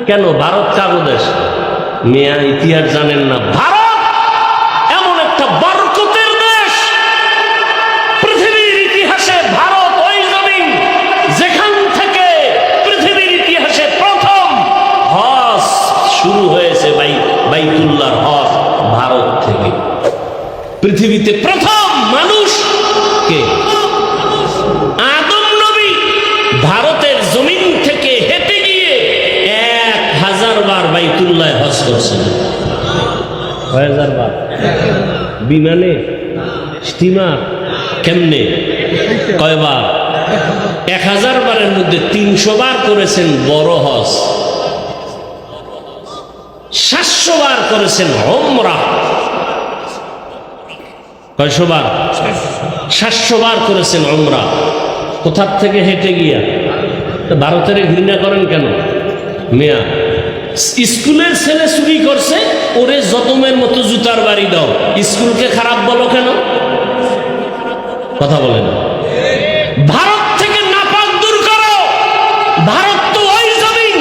কেন? ভারত কারো দেশ? মিয়া ইতিহাস জানেন না? ভারত এমন একটা বরকতের দেশ, পৃথিবীর ইতিহাসে ভারত ওই জমিন যেখান থেকে পৃথিবীর ইতিহাসে প্রথম হজ শুরু হয়েছে, বাইতুল্লাহর হজ ভারত থেকে। পৃথিবীতে প্রথম মানুষ কে? আদম নবী ভারতের জমিন থেকে হেঁটে গিয়ে 1000 বার বাইতুল্লাহ হজ করছেন। 1000 বার? বিমানে, স্টিমার, কেমনে, কয়বার? 1000 বারের মধ্যে 300 বার করেছেন বড় হজ, 700 বার করেছেন উমরা। কয়শো বার? 700 বার করেছেন উমরা। কোথার থেকে? হেঁটে গিয়া। ভারতের ঘৃণা করেন কেন মিয়া? স্কুলের ছেলে চুরি করছে, ওরে যতমের মতো জুতার বাড়ি দাও, স্কুলকে খারাপ বলো কেন? কথা বলেন। ভারত থেকে নাপাক দূর করো। ভারত তো ওই জমিন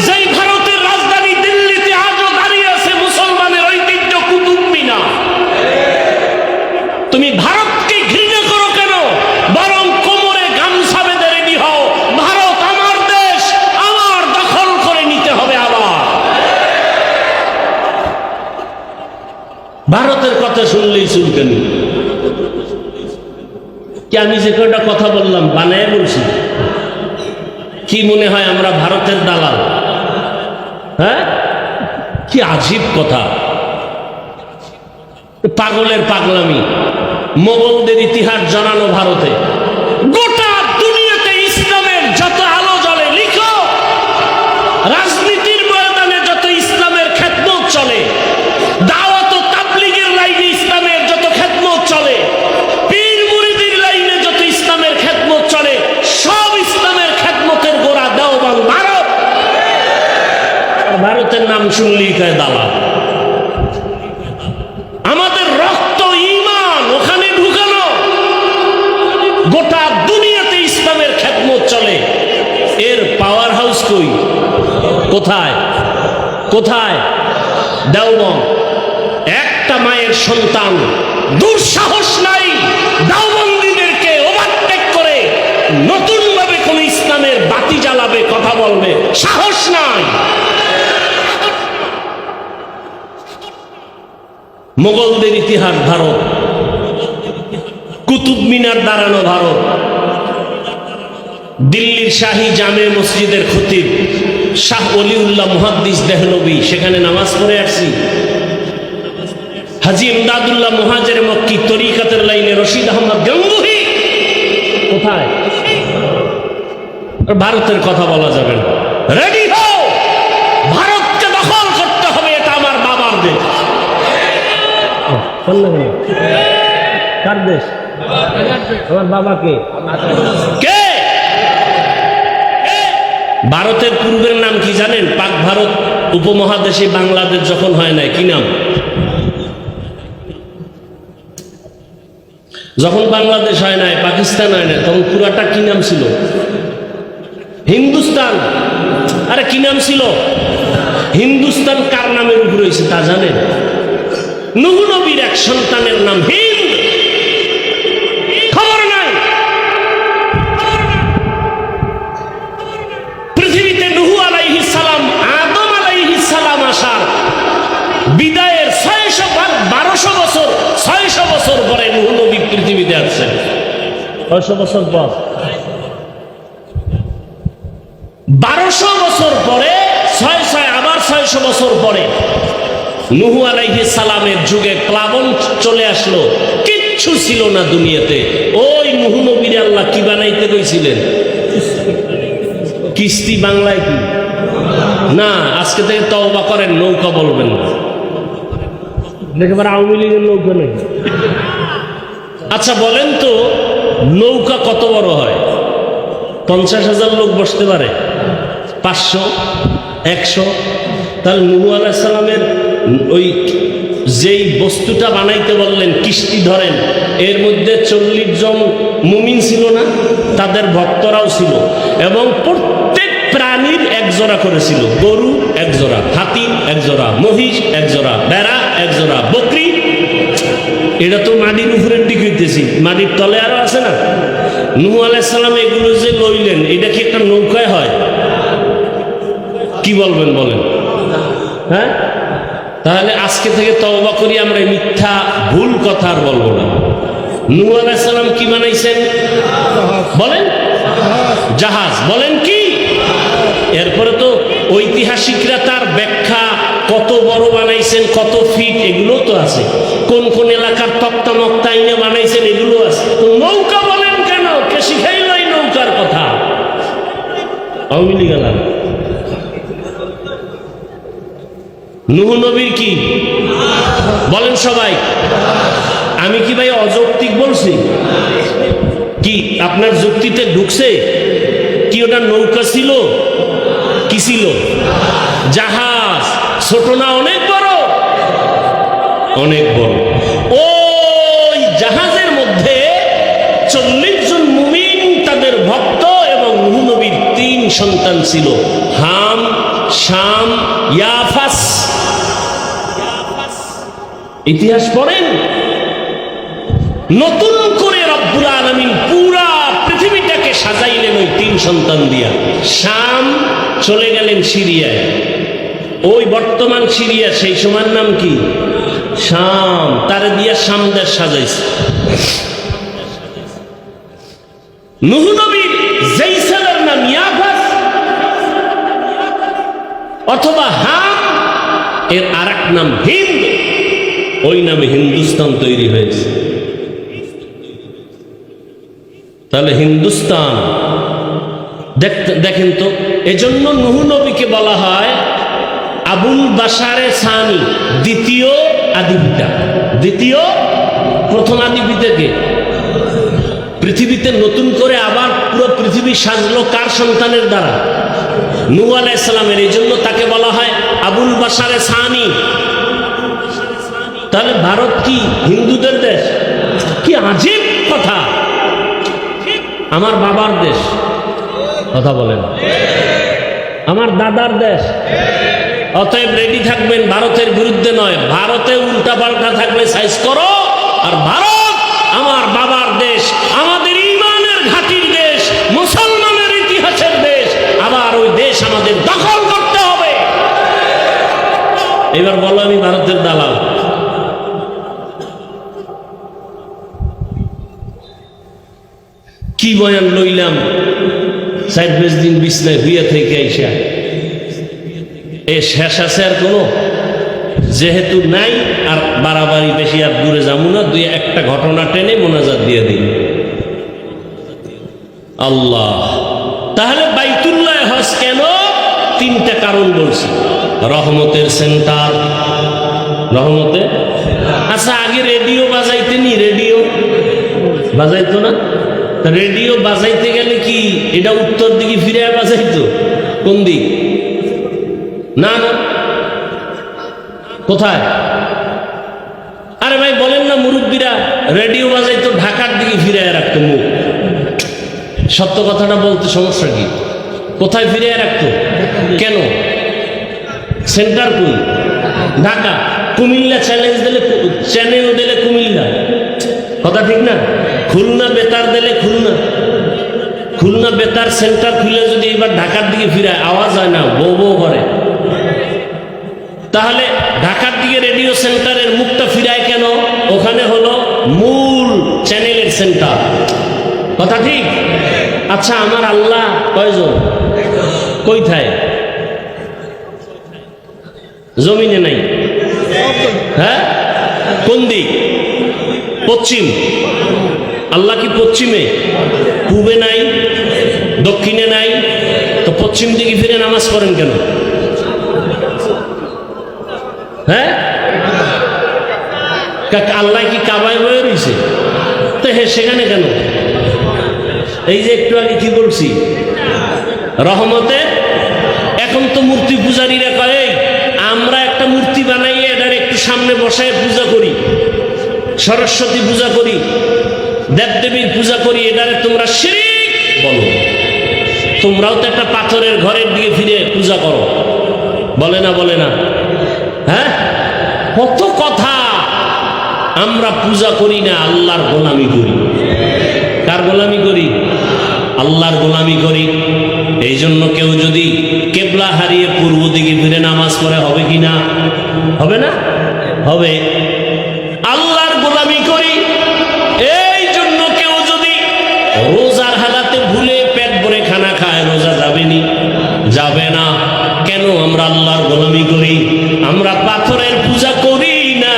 যেই ভারতের রাজধানী দিল্লিতে আজও দাঁড়িয়ে আছে মুসলমানের ঐতিহ্য কুতুব মিনার। তুমি ভারতকে ঘৃণা করো কেন? বরং কোমরে গামছা বেঁধে রেডি হও, ভারত আমার দেশ, আমার দখল করে নিতে হবে আবার। ভারতের কথা শুনলেই চুলকানি। কি আমি যে কয়টা কথা বললাম বানায় বলছি? কি মনে হয় আমরা ভারতের দালাল? হ্যাঁ, কি আজীব কথা, পাগলের পাগলামি। মোগলদের ইতিহাস জানানো ভারতে। গোটা দুনিয়াতে ইসলামের যত আলো জ্বলে, লিখো, রাজনীতির ময়দানে যত ইসলামের খেদমত চলে, দাওয়াত ও তাবলীগের লাইনে ইসলামের যত খেদমত চলে, পীর মুরিদের লাইনে যত ইসলামের খেদমত চলে, সব ইসলামের খেদমতের গোড়া দেওবন্দ ভারত। ভারতের নাম শুনলেই কয় দালাল। আমাদের রক্ত ঈমান ওখানে ঢুকানো। গোটা দুনিয়াতে ইসলামের খেদমত চলে, এর পাওয়ার হাউস কই? কোথায়? কোথায়? দেওবন্দ। একটা মায়ের সন্তান দুঃসাহস নাই দেওবন্দীদেরকে ওভারটেক করে নতুন ভাবে কোন ইসলামের বাতি জ্বালাবে, কথা বলবে, সাহস নাই। মোগলদের ইতিহাস ভারত, কুতুব মিনার দাঁড়ানো ভারত, দিল্লির শাহী জামে মসজিদের খতিব শাহ ওলিউল্লাহ মুহাদ্দিস দেহলভী, সেখানে নামাজ পড়ে আসছি। হাজী ইমদাদুল্লাহ মুহাজির মক্কি তরিকাতের লাইনে রশিদ আহমদ গঙ্গুহি, কোথায়? ভারতের কথা বলা যাবে না। রেডি হও, ভারতকে দখল করতে হবে, এটা আমার বাবার দেশ। কার দেশ? আমার বাবাকে। কে? ভারতের পূর্বের নাম কি জানেন? পাক ভারত উপমহাদেশে বাংলাদেশ যখন হয় নাই, কি নাম? যখন বাংলাদেশ হয় নাই, পাকিস্তান হয় নাই, তখন পুরাটা কি নাম ছিল? হিন্দুস্তান। আরে কি নাম ছিল? হিন্দুস্তান কার নামের উপর হয়েছে তা জানেন? নূহ নবীর এক সন্তানের নাম হিন্দ। খবর নাই? পৃথিবীতে নূহ আলাইহিস সালাম, আদম আলাইহিস সালাম আসার বিদায়ের 1200 বছর, 600 বছর পরে নূহ নবী পৃথিবীতে আসছেন। 600 বছর পর, 1200 বছর পরে, 6 আবার 600 বছর পরে নূহ আলাইহিস সালামের যুগে প্লাবন চলে আসলো। কিচ্ছু ছিল না দুনিয়াতে। ওই নূহ নবীর আল্লাহ কি বানাইতে কইছিলেন? কিস্তি। বাংলায় কি? না, আজকে থেকে তওবা করেন, নৌকা বলবেন না। দেখবেন আওয়ামী লীগের নৌকা নেই। আচ্ছা বলেন তো, নৌকা কত বড় হয়? 50,000 লোক বসতে পারে? 500, 100? তাহলে নূহ আলাইহিস সালামের ওই যেই বস্তুটা বানাইতে বললেন, কিস্তি ধরেন, এর মধ্যে 40 জন মুমিন ছিল না? তাদের ভক্তরাও ছিল, এবং প্রত্যেক প্রাণীর এক জোড়া করেছিল, গরু এক জোড়া, হাতি এক জোড়া, মহিষ এক জোড়া, ভেড়া এক জোড়া, বকরি। এটা তো মাটির উপরের দিকে হইতেছি, মাটির তলে আরো আছে না। নূহ আলাইহিস সালাম এগুলো যে লইলেন, এটা কি একটা নৌকায় হয়? কি বলবেন বলেন? হ্যাঁ, তাহলে আজকে থেকে তওবা করি, আমরা মিথ্যা ভুল কথা আর বলবো না। নূহ আলাইহিস সালাম কি বানাইছেন বলেন? জাহাজ। বলেন কি? এরপরে তো ঐতিহাসিকরা তার ব্যাখ্যা কত বড় বানাইছেন, কত ফিট, এগুলো তো আছে। কোন কোন এলাকার তক্তা মক্তা আইনে বানাইছেন, এগুলো আছে। তো নৌকা বলেন কেন? কে শিখাইল এই নৌকার কথা? আওয়ামী গেলাম। নূহ নবীর কি বলেন সবাই? আমি কি ভাই অযৌক্তিক বলছি? কি আপনার যুক্তিতে ঢুকছে? কি ওটা নৌকা ছিল? কি ছিল? জাহাজ। ছোট না অনেক বড়? অনেক বড়। ওই জাহাজের মধ্যে 40 জন মুমিন, তাদের ভক্ত এবং নূহ নবীর 3 সন্তান ছিল, হাম, শাম, ইয়াফাস। ইতিহাস পড়েন। নতুন করে রব্বুল আলামিন পুরা পৃথিবীটাকে সাজাইলেন ওই 3 সন্তান দিয়া। শাম চলে গেলেন সিরিয়ায়, ওই বর্তমান সিরিয়া, সেই সময়ের নাম কি? শাম। তারে দিয়া শাম দেশ সাজাইছে। নূহ নবীর যেই ছেলের নাম ইয়াফাস অথবা হাম, এর আরেক নাম হিন্দ, ওই নামে হিন্দুস্তান তৈরি হয়েছে। তাহলে হিন্দুস্তান দেখেন তো। এজন্য নূহ নবীকে বলা হয় আবুল বাশারে সানি, দ্বিতীয় আদিপিতা। দ্বিতীয়, প্রথম আদিপিতাকে পৃথিবীতে নতুন করে আবার পুরো পৃথিবী সাজলো কার সন্তানের দ্বারা? নূহ আলাইহিস সালামের। এই জন্য তাকে বলা হয় আবুল বাশারে সানি। তাহলে ভারত কি হিন্দুদের দেশ? কি আজীব কথা! আমার বাবার দেশ, কথা বলেন, আমার দাদার দেশ। অতএব রেডি থাকবেন, ভারতের বিরুদ্ধে নয়। ভারতে উল্টা পাল্টা থাকলে সাইজ করো। আর ভারত আমার বাবার দেশ, আমাদের ইমানের ঘাঁটির দেশ, মুসলমানের ইতিহাসের দেশ। আবার ওই দেশ আমাদের দখল করতে হবে। এবার বলো আমি ভারতের দালাল। কি বয়ান লইলাম, 4-5 দিন বিছনায় হইয়া থেকে আইসা এ শেষ আছে আর কোনো? যেহেতু নাই আর বাড়াবাড়ি বেশি আর দূরে যাবো না, 2-1টা ঘটনা টেনে মোনাজাত দিয়ে দিই। আল্লাহ। তাহলে বাইতুল্লাহ হজ কেন? 3টা কারণ বলছি। রহমতের সেন্টার, রহমতে। আচ্ছা, আগে রেডিও বাজাইতেনি? রেডিও বাজাইতো না? রেডিও বাজাইতে গেলে কি এটা উত্তর দিকে ফিরে বাজাইতো? কোন দিক? না না, কোথায়? আরে ভাই বলেন না, মুরব্বীরা রেডিও বাজাইতো ঢাকার দিকে ফিরে রাখতো মুখ। সত্য কথাটা বলতে সমস্যা কি? কোথায় ফিরে রাখতো? কেন? সেন্টার কোন? ঢাকা। কুমিল্লা চ্যানেল দিলে কুমিল্লা, কথা ঠিক না? খুলনা বেতার দিলে খুলনা। খুলনা বেতার সেন্টার খুলে যদি এবার ঢাকার দিকে ফিরায়, আওয়াজ হয় না, বউ বউ করে। তাহলে ঢাকার দিকে রেডিও সেন্টারের মুখটা ফিরায় কেন? ওখানে হলো মূল চ্যানেলের সেন্টার, কথা ঠিক? আচ্ছা, আমার আল্লাহ কয়জন? কোথায়? জমিনে নাই। হ্যাঁ, কোন দিক? পশ্চিম। আল্লাহ কি পশ্চিমে? পূবে নাই, দক্ষিণে নাই, তো পশ্চিম দিকে ফিরে নামাজ পড়েন কেন? হ্যাঁ, আল্লাহ কি কাবায় বয়ে রয়েছে? তো হ্যাঁ, সেখানে কেন? এই যে একটু আগে কি বলছি, রহমতে। এখন তো মূর্তি পূজারীরা কয় আমরা একটা মূর্তি বানাইয়ে এটার একটু সামনে বসায় পূজা করি, সরস্বতী পূজা করি, দেবদেবীর পূজা করি, এটারে তোমরা শিরক বলো। তোমরাও তো একটা পাথরের ঘরের দিকে ফিরে পূজা করো, বলে না বলে না? হ্যাঁ, কত কথা। আমরা পূজা করি না, আল্লাহর গোলামি করি। কার গোলামি করি? আল্লাহর গোলামি করি। এই জন্য কেউ যদি কেবলা হারিয়ে পূর্ব দিকে ফিরে নামাজ পড়ে, হবে কি না? হবে না? হবে। আল্লাহর গোলামি করি। এই জন্য কেউ যদি রোজার হালাতে ভুলে পেট ভরে খানা খায়, রোজা যাবেনি? যাবে না। কেন? আমরা আল্লাহর গোলামি করি। আমরা পাথরের পূজা করি না,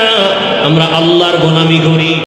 আমরা আল্লাহর গোলামি করি।